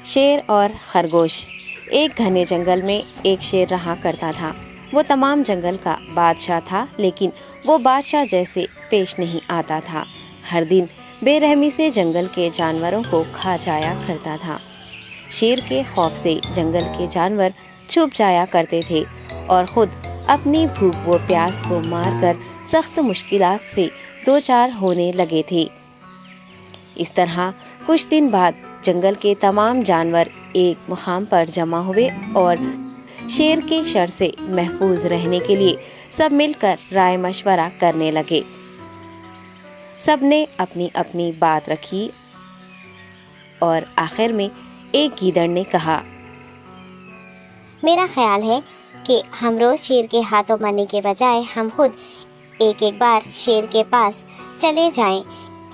شیر اور خرگوش۔ ایک گھنے جنگل میں ایک شیر رہا کرتا تھا۔ وہ تمام جنگل کا بادشاہ تھا، لیکن وہ بادشاہ جیسے پیش نہیں آتا تھا۔ ہر دن بے رحمی سے جنگل کے جانوروں کو کھا جایا کرتا تھا۔ شیر کے خوف سے جنگل کے جانور چھپ جایا کرتے تھے اور خود اپنی بھوک و پیاس کو مار کر سخت مشکلات سے دوچار ہونے لگے تھے۔ اس طرح کچھ دن بعد جنگل کے تمام جانور ایک مقام پر جمع ہوئے اور شیر کے شر سے محفوظ رہنے کے لیے سب مل کر رائے مشورہ کرنے لگے۔ سب نے اپنی اپنی بات رکھی اور آخر میں ایک گیدڑ نے کہا، میرا خیال ہے کہ ہم روز شیر کے ہاتھوں مرنے کے بجائے ہم خود ایک بار شیر کے پاس چلے جائیں۔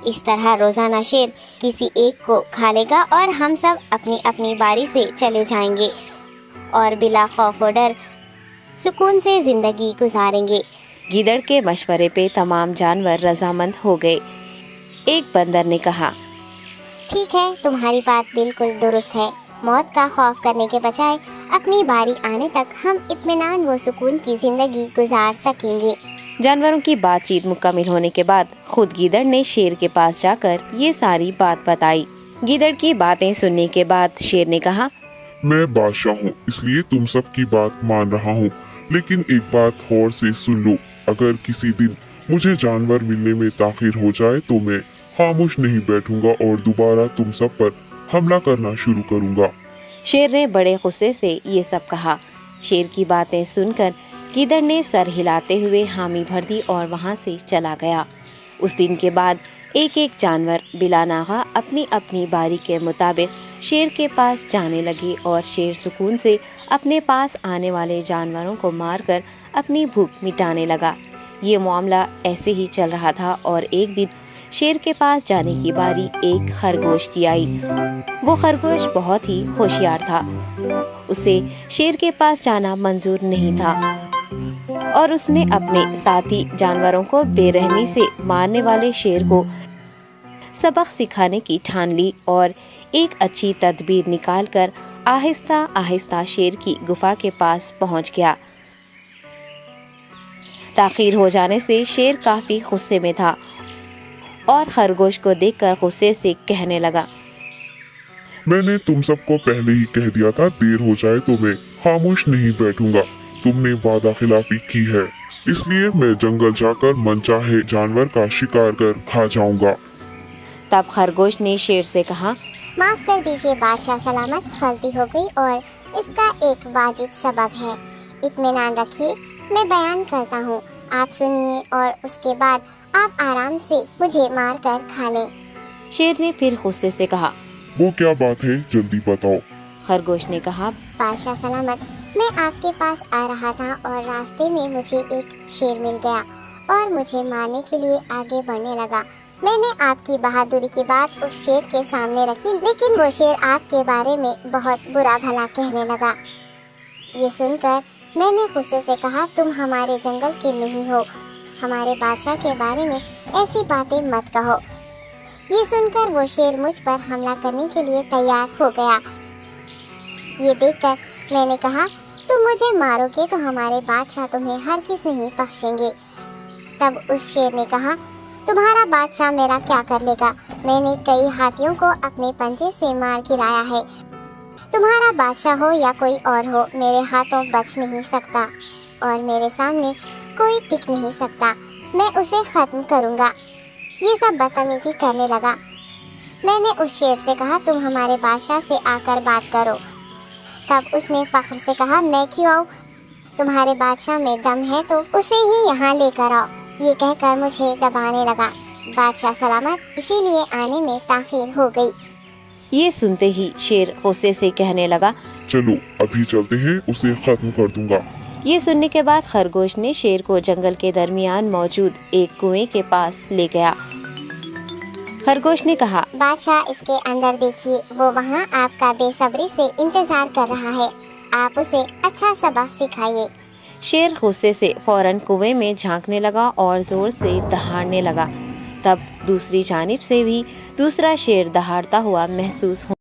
اس طرح روزانہ شیر کسی ایک کو کھا لے گا اور ہم سب اپنی اپنی باری سے چلے جائیں گے اور بلا خوف و ڈر سکون سے زندگی گزاریں گے۔ گیدڑ کے مشورے پہ تمام جانور رضامند ہو گئے۔ ایک بندر نے کہا، ٹھیک ہے، تمہاری بات بالکل درست ہے۔ موت کا خوف کرنے کے بجائے اپنی باری آنے تک ہم اطمینان و سکون کی زندگی گزار سکیں گے۔ جانوروں کی بات چیت مکمل ہونے کے بعد خود گیدڑ نے شیر کے پاس جا کر یہ ساری بات بتائی۔ گیدڑ کی باتیں سننے کے بعد شیر نے کہا، میں بادشاہ ہوں، اس لیے تم سب کی بات مان رہا ہوں، لیکن ایک بات غور سے سن لو۔ اگر کسی دن مجھے جانور ملنے میں تاخیر ہو جائے تو میں خاموش نہیں بیٹھوں گا اور دوبارہ تم سب پر حملہ کرنا شروع کروں گا۔ شیر نے بڑے غصے سے یہ سب کہا۔ شیر کی باتیں سن کر گیدڑ نے سر ہلاتے ہوئے حامی بھر دی اور وہاں سے چلا گیا۔ اس دن کے بعد ایک ایک جانور بلا ناغہ اپنی اپنی باری کے مطابق شیر کے پاس جانے لگے اور شیر سکون سے اپنے پاس آنے والے جانوروں کو مار کر اپنی بھوک مٹانے لگا۔ یہ معاملہ ایسے ہی چل رہا تھا اور ایک دن شیر کے پاس جانے کی باری ایک خرگوش کی آئی۔ وہ خرگوش بہت ہی ہوشیار تھا۔ اسے شیر کے پاس جانا منظور نہیں تھا اور اس نے اپنے ساتھی جانوروں کو بے رحمی سے مارنے والے شیر کو سبق سکھانے کی ٹھان لی اور ایک اچھی تدبیر نکال کر آہستہ آہستہ شیر کی گفا کے پاس پہنچ گیا۔ تاخیر ہو جانے سے شیر کافی غصے میں تھا اور خرگوش کو دیکھ کر غصے سے کہنے لگا، میں نے تم سب کو پہلے ہی کہہ دیا تھا، دیر ہو جائے تو میں خاموش نہیں بیٹھوں گا۔ تم نے وعدہ خلافی کی ہے، اس لیے میں جنگل جا کر من چاہے جانور کا شکار کر کھا جاؤں گا۔ تب خرگوش نے شیر سے کہا، معاف کر دیجیے بادشاہ سلامت، غلطی ہو گئی اور اس کا ایک واجب سبب ہے۔ اطمینان رکھیے، میں بیان کرتا ہوں، آپ سنیے اور اس کے بعد آپ آرام سے مجھے مار کر کھا لیں۔ شیر نے پھر غصے سے کہا، وہ کیا بات ہے، جلدی بتاؤ۔ خرگوش نے کہا، بادشاہ سلامت، میں آپ کے پاس آ رہا تھا اور راستے میں مجھے ایک شیر مل گیا اور مجھے مارنے کے لیے آگے بڑھنے لگا۔ میں نے آپ کی بہادری کی بات اس شیر کے سامنے رکھی، لیکن وہ شیر آپ کے بارے میں بہت برا بھلا کہنے لگا۔ یہ سن کر میں نے غصے سے کہا، تم ہمارے جنگل کے نہیں ہو، ہمارے بادشاہ کے بارے میں ایسی باتیں مت کہو۔ یہ سن کر وہ شیر مجھ پر حملہ کرنے کے لیے تیار ہو گیا۔ یہ دیکھ کر میں نے کہا، تم مجھے مارو گے تو ہمارے بادشاہ تمہیں ہرگز نہیں بخشیں گے۔ تب اس شیر نے کہا، تمہارا بادشاہ میرا کیا کر لے گا؟ میں نے کئی ہاتھیوں کو اپنے پنجے سے مار گرایا ہے۔ تمہارا بادشاہ ہو یا کوئی اور ہو، میرے ہاتھوں بچ نہیں سکتا اور میرے سامنے کوئی ٹک نہیں سکتا۔ میں اسے ختم کروں گا۔ یہ سب بدتمیزی کرنے لگا۔ میں نے اس شیر سے کہا، تم ہمارے بادشاہ سے آ کر بات کرو۔ تب اس نے فخر سے کہا، میں کیوں آؤں؟ تمہارے بادشاہ میں دم ہے تو اسے ہی یہاں لے کر آؤ۔ یہ کہہ کر مجھے دبانے لگا۔ بادشاہ سلامت، اسی لیے آنے میں تاخیر ہو گئی۔ یہ سنتے ہی شیر غصے سے کہنے لگا، چلو ابھی چلتے ہیں، اسے ختم کر دوں گا۔ یہ سننے کے بعد خرگوش نے شیر کو جنگل کے درمیان موجود ایک کنویں کے پاس لے گیا۔ خرگوش نے کہا، بادشاہ، اس کے اندر دیکھیے، وہ وہاں آپ کا بے صبری سے انتظار کر رہا ہے، آپ اسے اچھا سبق سکھائیے۔ شیر غصے سے فوراً کنویں میں جھانکنے لگا اور زور سے دہاڑنے لگا۔ تب دوسری جانب سے بھی دوسرا شیر دہاڑتا ہوا محسوس ہو